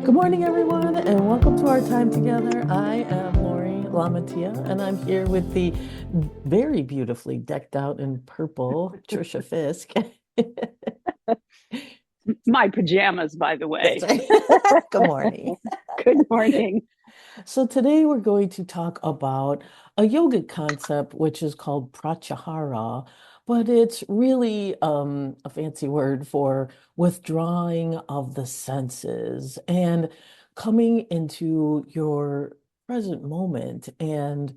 Good morning, everyone, and welcome to our time together. I am Lori Lamatia, and I'm here with the very beautifully decked out in purple Tricia Fiske. My pajamas, by the That's way. right. Good morning. Good morning. So today we're going to talk about a yogic concept, which is called Pratyahara, but it's really a fancy word for withdrawing of the senses and coming into your present moment and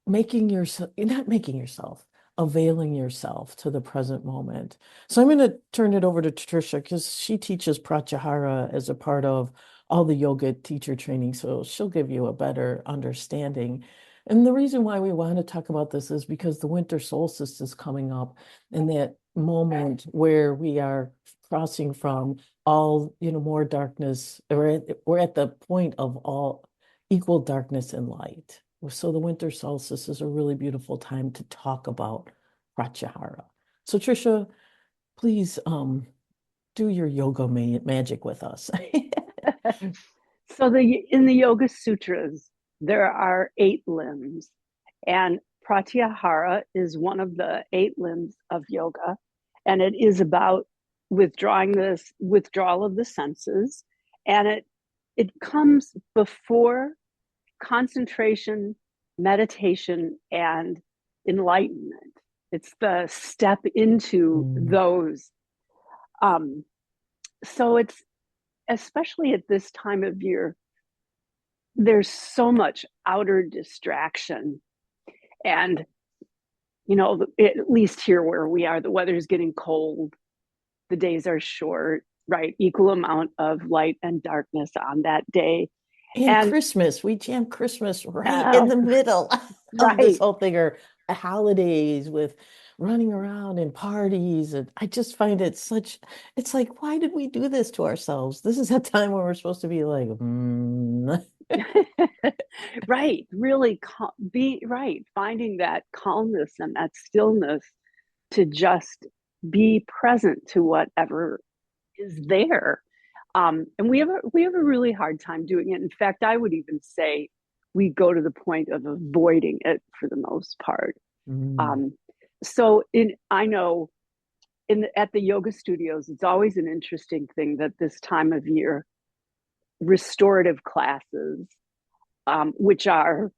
making yourself, not making yourself, availing yourself to the present moment. So I'm going to turn it over to Tricia because she teaches Pratyahara as a part of all the yoga teacher training. So she'll give you a better understanding. And the reason why we want to talk about this is because the winter solstice is coming up, and that moment where we are crossing from all, more darkness, or we're at the point of all equal darkness and light. So the winter solstice is a really beautiful time to talk about Pratyahara. So Tricia, please do your yoga magic with us. So in the Yoga Sutras, there are 8 limbs, and Pratyahara is one of the 8 limbs of yoga, and it is about withdrawing this withdrawal of the senses, and it comes before concentration, meditation, and enlightenment. It's the step into Mm, those. Um, so it's especially at this time of year, there's so much outer distraction. And, at least here where we are, the weather's getting cold, the days are short, right? Equal amount of light and darkness on that day. and And Christmas, we jam Christmas right in uh, the middle of this right, whole thing, or holidays with running around and parties. And I just find it's like, why did we do this to ourselves? This is a time when we're supposed to be like, right, really be right, finding that calmness and that stillness to just be present to whatever is there. And we have a really hard time doing it. In fact, I would even say we go to the point of avoiding it for the most part. mm, Um, so in I know at the yoga studios, it's always an interesting thing that this time of year, restorative classes, which are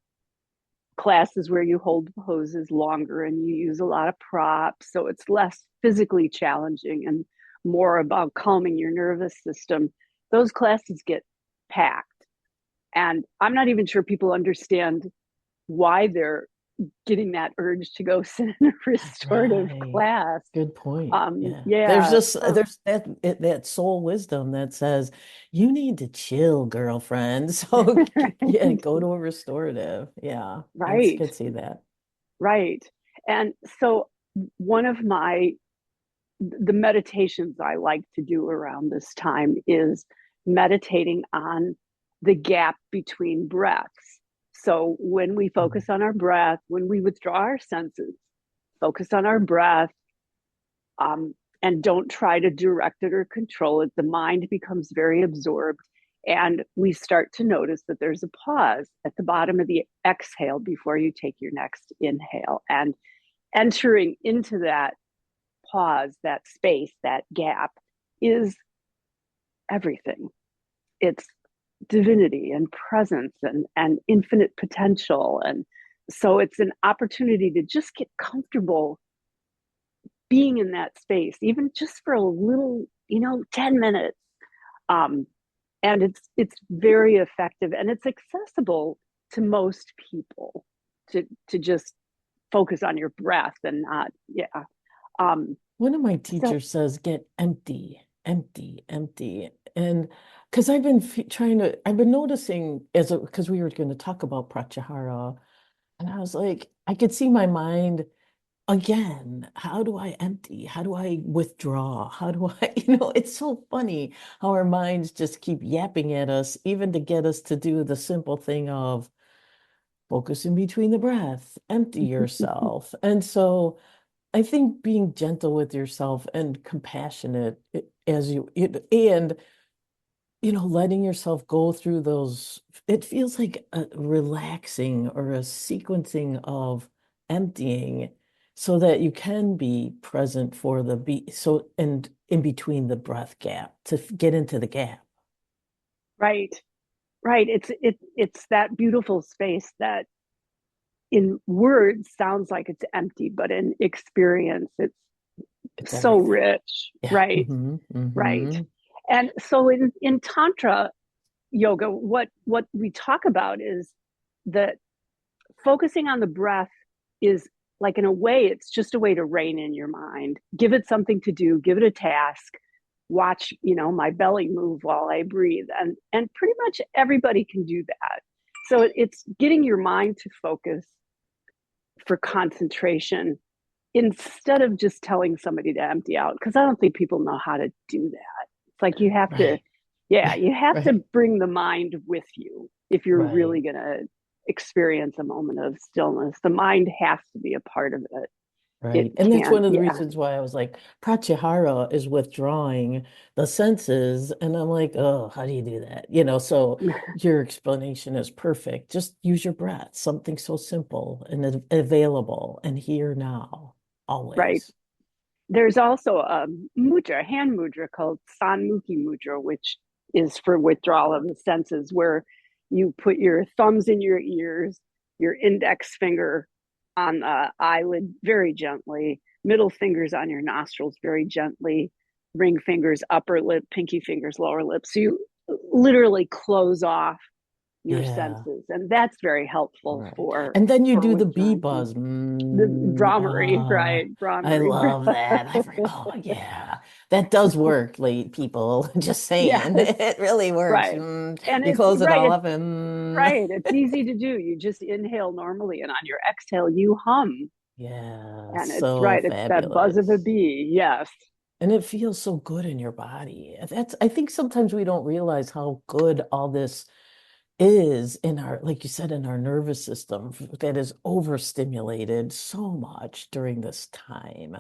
classes where you hold poses longer and you use a lot of props, so it's less physically challenging and more about calming your nervous system. Those classes get packed, and I'm not even sure people understand why they're getting that urge to go sit in a restorative right. class. Good point. Yeah. Yeah, so There's that soul wisdom that says you need to chill, girlfriend. So yeah, go to a restorative. Yeah. right, Could see that. right. And so one of the meditations I like to do around this time is meditating on the gap between breaths. So when we Mm. focus on our breath, when we withdraw our senses, focus on our breath, um, and don't try to direct it or control it, the mind becomes very absorbed. And we start to notice that there's a pause at the bottom of the exhale before you take your next inhale. And entering into that pause, that space, that gap is everything. It's divinity and presence and infinite potential. And so it's an opportunity to just get comfortable being in that space, even just for a little, 10 minutes. Um, and it's very effective and it's accessible to most people to just focus on your breath and not, yeah. Um, One of my so teachers says, get empty, empty, empty. And because I've been I've been noticing because we were going to talk about Pratyahara, and I was like, I could see my mind again. How do I empty? How do I withdraw? How do I, it's so funny how our minds just keep yapping at us, even to get us to do the simple thing of focus in between the breath, empty yourself. And so I think being gentle with yourself and compassionate as and letting yourself go through those, it feels like a relaxing or a sequencing of emptying so that you can be present for the beat. So, and in between the breath gap to get into the gap. Right. Right. It's that beautiful space that in words sounds like it's empty, but in experience it's It's so everything. rich. Yeah. Right. Right. And so in Tantra yoga, what we talk about is that focusing on the breath is, like, in a way, it's just a way to rein in your mind. Give it something to do, give it a task. Watch, my belly move while I breathe. And pretty much everybody can do that. So it's getting your mind to focus for concentration instead of just telling somebody to empty out, because I don't think people know how to do that. It's like you have to, Right. yeah, you have to Right. bring the mind with you if you're Right. really going to experience a moment of stillness. The mind has to be a part of it. It Right. And that's can't, one of the yeah. reasons why I was like, Pratyahara is withdrawing the senses. And I'm like, oh, how do you do that? So your explanation is perfect. Just use your breath, something so simple and available and here now, Right. always. There's also a mudra, hand mudra called Sanmukhi mudra, which is for withdrawal of the senses, where you put your thumbs in your ears, your index finger on the eyelid very gently, middle fingers on your nostrils very gently, ring fingers, upper lip, pinky fingers, lower lip. So you literally close off your Yeah. senses, and that's very helpful Right. for And then you do the bee withdrawing from buzz. the Brahmari, right? I Brahmari. love that. Oh, yeah. That does work, late people. Just saying. Yes, It really works. right. And You it's close it right, all it's up and right. It's easy to do. You just inhale normally, and on your exhale, you hum. yeah, And it's so right. It's that buzz of a fabulous. bee. Yes. And it feels so good in your body. I think sometimes we don't realize how good all this is in our, like you said, in our nervous system that is overstimulated so much during this time.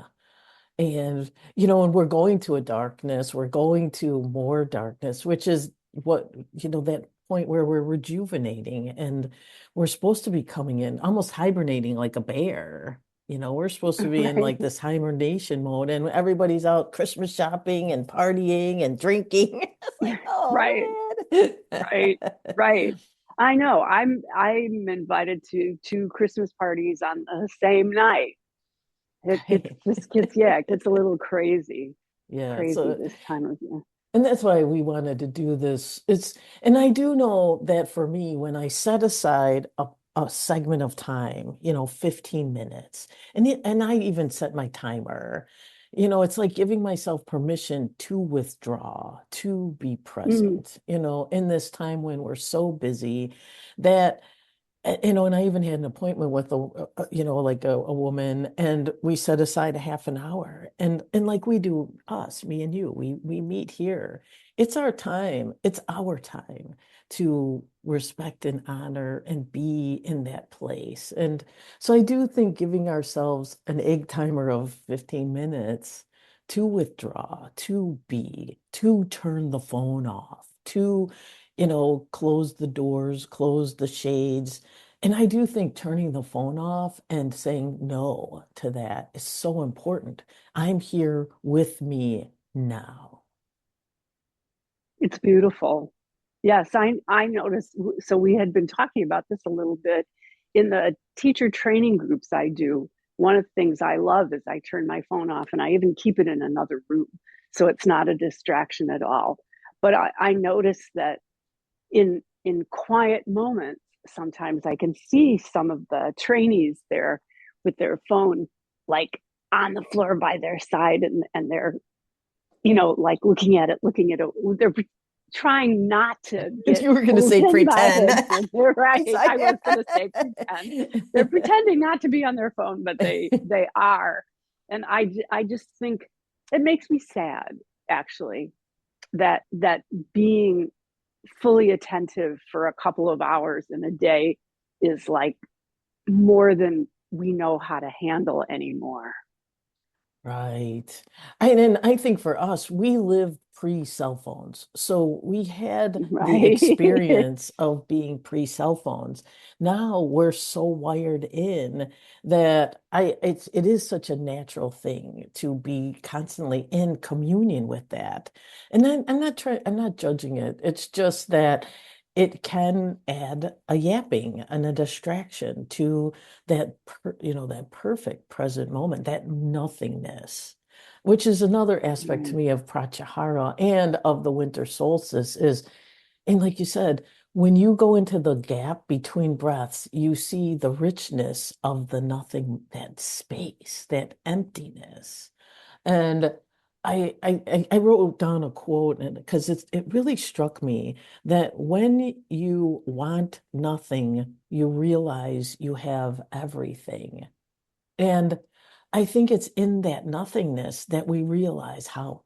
And we're going to a darkness, we're going to more darkness, which is that point where we're rejuvenating and we're supposed to be coming in, almost hibernating like a bear. We're supposed to be in Right. like this hibernation mode, and everybody's out Christmas shopping and partying and drinking. It's like, Right. oh Right. man. Right. I know. I'm invited to two Christmas parties on the same night. It gets Right. just gets yeah, it gets a little crazy, Yeah. crazy So this time of year. And that's why we wanted to do this. And I do know that for me, when I set aside a segment of time, 15 minutes, and I even set my timer, it's like giving myself permission to withdraw, to be Mm, present, in this time when we're so busy that and I even had an appointment with like a woman, and we set aside a half an hour, and like we do us, me and you, we meet here. It's our time. It's our time to respect and honor and be in that place. And so I do think giving ourselves an egg timer of 15 minutes to withdraw, to be, to turn the phone off, to close the doors, close the shades. And I do think turning the phone off and saying no to that is so important. I'm here with me now. it's beautiful. Yes, I noticed. So we had been talking about this a little bit in the teacher training groups I do. One of the things I love is I turn my phone off, and I even keep it in another room so it's not a distraction at all. But I notice that in quiet moments, sometimes I can see some of the trainees there with their phone, like, on the floor by their side, and they're, like, looking at it. They're trying not to get You were going to pulled say in by pretend. it. They're right. It's I like- was going to say pretend. They're pretending not to be on their phone, but they are. And I just think it makes me sad, actually, that being fully attentive for a couple of hours in a day is like more than we know how to handle anymore. Right. And I think for us, we lived pre-cell phones. So we had the Right. experience of being pre-cell phones. Now we're so wired in that it is such a natural thing to be constantly in communion with that. And then I'm not judging it. It's just that it can add a yapping and a distraction to that perfect present moment, that nothingness, which is another aspect to Right. me of Pratyahara and of the winter solstice is, and like you said, when you go into the gap between breaths, you see the richness of the nothing, that space, that emptiness. And I wrote down a quote and because it really struck me that when you want nothing, you realize you have everything. And I think it's in that nothingness that we realize how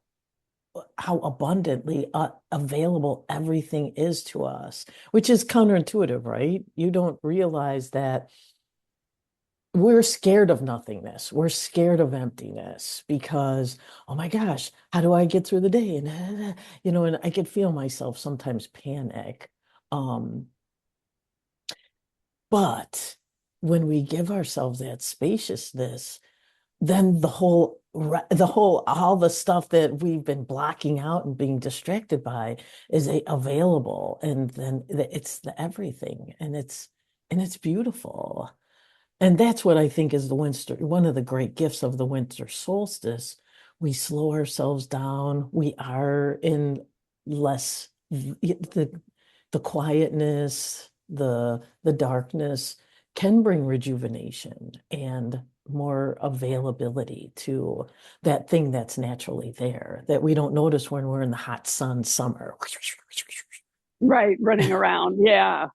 abundantly available everything is to us, which is counterintuitive, right? You don't realize that we're scared of nothingness. We're scared of emptiness because, oh my gosh, how do I get through the day? And and I could feel myself sometimes panic. Um, but when we give ourselves that spaciousness, then all the stuff that we've been blocking out and being distracted by is available, and then it's the everything, and it's beautiful. And that's what I think is one of the great gifts of the winter solstice. We slow ourselves down. We are in less the quietness, the darkness can bring rejuvenation and more availability to that thing that's naturally there that we don't notice when we're in the hot sun summer. Right. Running around. Yeah.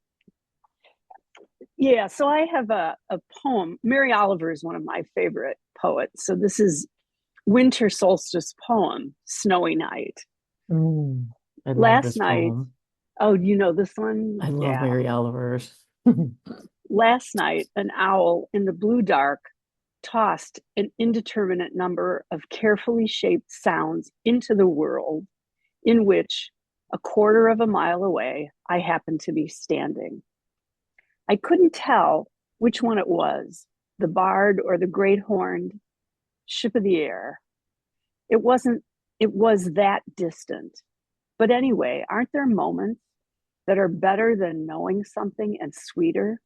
Yeah. So I have a poem. Mary Oliver is one of my favorite poets. So this is winter solstice poem, Snowy Night. Mm, I love Last this night, poem. oh, you know this one? I love Yeah. Mary Oliver's. Last night, an owl in the blue dark tossed an indeterminate number of carefully shaped sounds into the world in which, a quarter of a mile away, I happened to be standing. I couldn't tell which one it was, the barred or the great horned ship of the air. It wasn't, it was that distant. But anyway, aren't there moments that are better than knowing something and sweeter?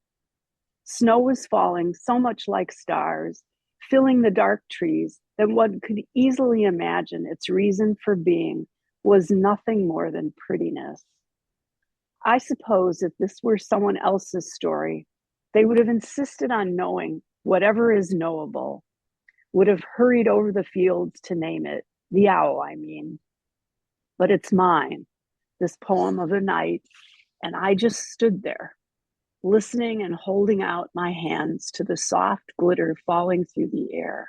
Snow was falling so much like stars, filling the dark trees, that one could easily imagine its reason for being was nothing more than prettiness. I suppose if this were someone else's story, they would have insisted on knowing whatever is knowable, would have hurried over the fields to name it, the owl, I mean. But it's mine, this poem of the night, and I just stood there, listening and holding out my hands to the soft glitter falling through the air.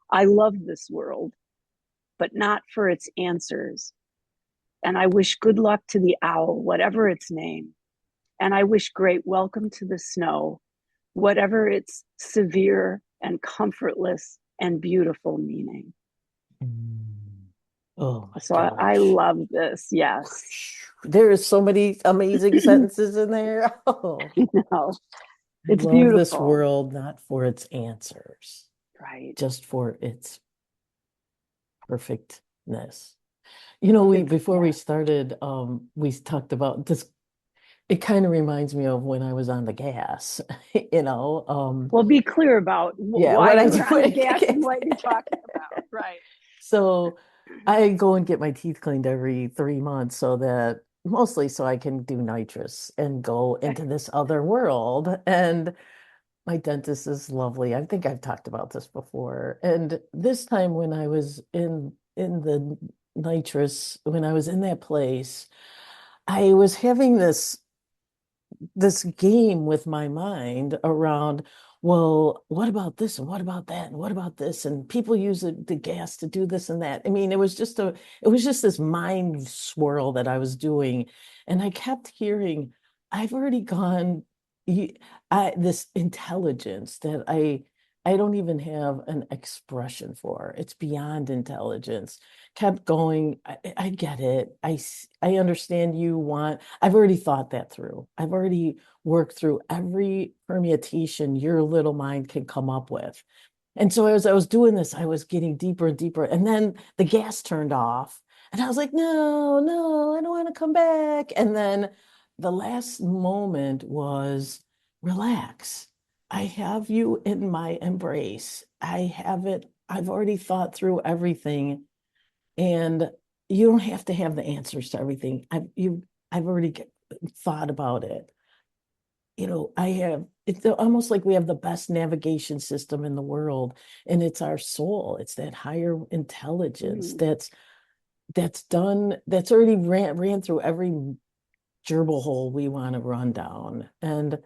I love this world, but not for its answers. And I wish good luck to the owl, whatever its name. And I wish great welcome to the snow, whatever its severe and comfortless and beautiful meaning. Mm. Oh my So I gosh. love this. Yes. There is so many amazing sentences in there. Oh, No, I it's love this beautiful. world not for its answers, Right. just for its perfectness. We It's, before we yeah. started, we talked about this. It kind of reminds me of when I was on the gas, you know. Well, be clear about Yeah, why what I you do were on the gas and what you're talking about. Right. so I go and get my teeth cleaned every 3 months so that mostly so I can do nitrous and go Okay. into this other world. And my dentist is lovely. I think I've talked about this before. And this time when I was in the nitrous, when I was in that place, I was having this game with my mind around, well, what about this and what about that and what about this? And people use the gas to do this and that. I mean, it was just this mind swirl that I was doing. And I kept hearing, I've already gone, this intelligence that I don't even have an expression for. It's beyond intelligence. Kept going. I get it. I understand you want, I've already thought that through. I've already worked through every permutation your little mind can come up with. And so as I was doing this, I was getting deeper and deeper. And then the gas turned off. And I was like, no, no, I don't want to come back. And then the last moment was relax. I have you in my embrace. I have it. I've already thought through everything. And you don't have to have the answers to everything. I've already thought about it. I have, it's almost like we have the best navigation system in the world, and it's our soul. It's that higher intelligence Mm. that's already ran through every gerbil hole we want to run down. And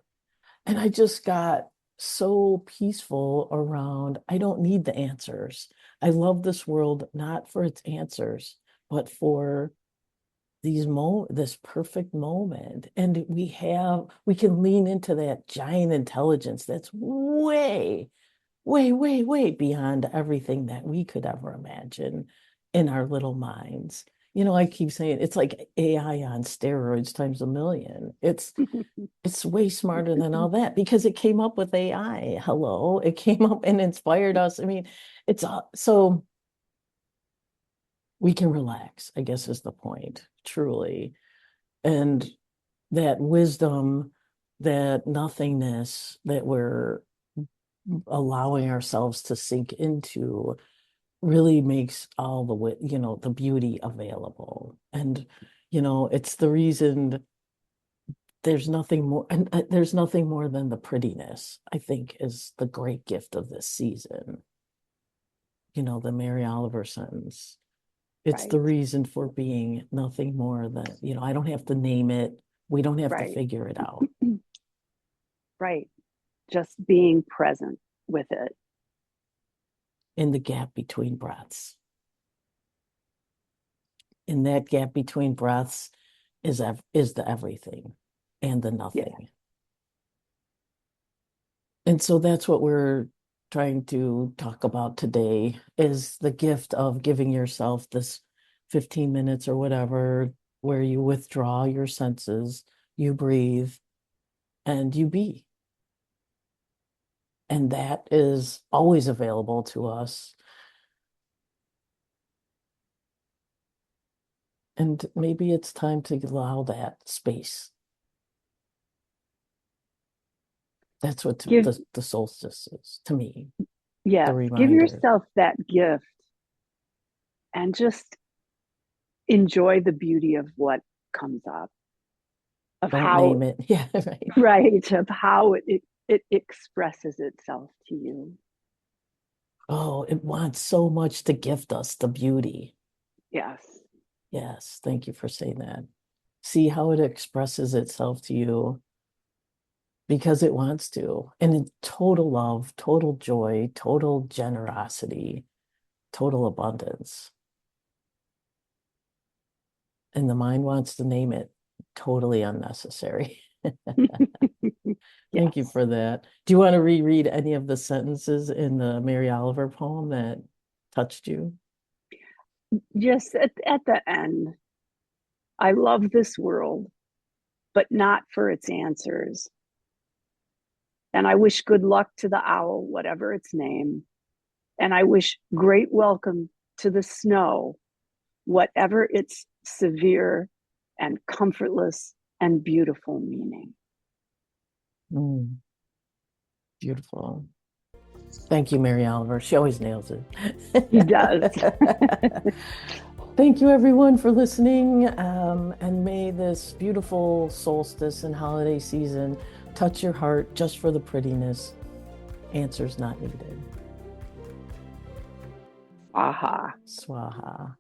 I just got so peaceful around, I don't need the answers. I love this world not for its answers, but for this perfect moment. And we can lean into that giant intelligence that's way, way, way, way beyond everything that we could ever imagine in our little minds. I keep saying it's like AI on steroids times a million. It's way smarter than all that because it came up with AI. Hello, it came up and inspired us. I mean, it's so we can relax, I guess is the point, truly. And that wisdom, that nothingness that we're allowing ourselves to sink into really makes all the beauty available. And it's the reason there's nothing more, and there's nothing more than the prettiness, I think, is the great gift of this season. The Mary Oliver sentence. It's the Right, reason for being, nothing more than, I don't have to name it. We don't have to right, figure it out. right. Just being present with it. In the gap between breaths. In that gap between breaths is the everything and the Yeah, nothing. And so that's what we're trying to talk about today is the gift of giving yourself this 15 minutes or whatever where you withdraw your senses, you breathe, and you be. And that is always available to us. And maybe it's time to allow that space. That's what give the solstice is to me, the yes, give reminder. yourself that gift and just enjoy the beauty of what comes up, of Don't how name it. Yeah, right. right, of how it expresses itself to you. Oh, it wants so much to gift us the beauty. Yes. Yes, thank you for saying that. See how it expresses itself to you because it wants to. And in total love, total joy, total generosity, total abundance. And the mind wants to name it totally unnecessary. Thank you Yes. for that. Do you want to reread any of the sentences in the Mary Oliver poem that touched you? Just at the end, I love this world, but not for its answers. And I wish good luck to the owl, whatever its name. And I wish great welcome to the snow, whatever its severe and comfortless and beautiful meaning. Mm, beautiful. Thank you, Mary Oliver. She always nails it. He does. Thank you, everyone, for listening. And may this beautiful solstice and holiday season touch your heart just for the prettiness. Answers not needed. Aha. Swaha.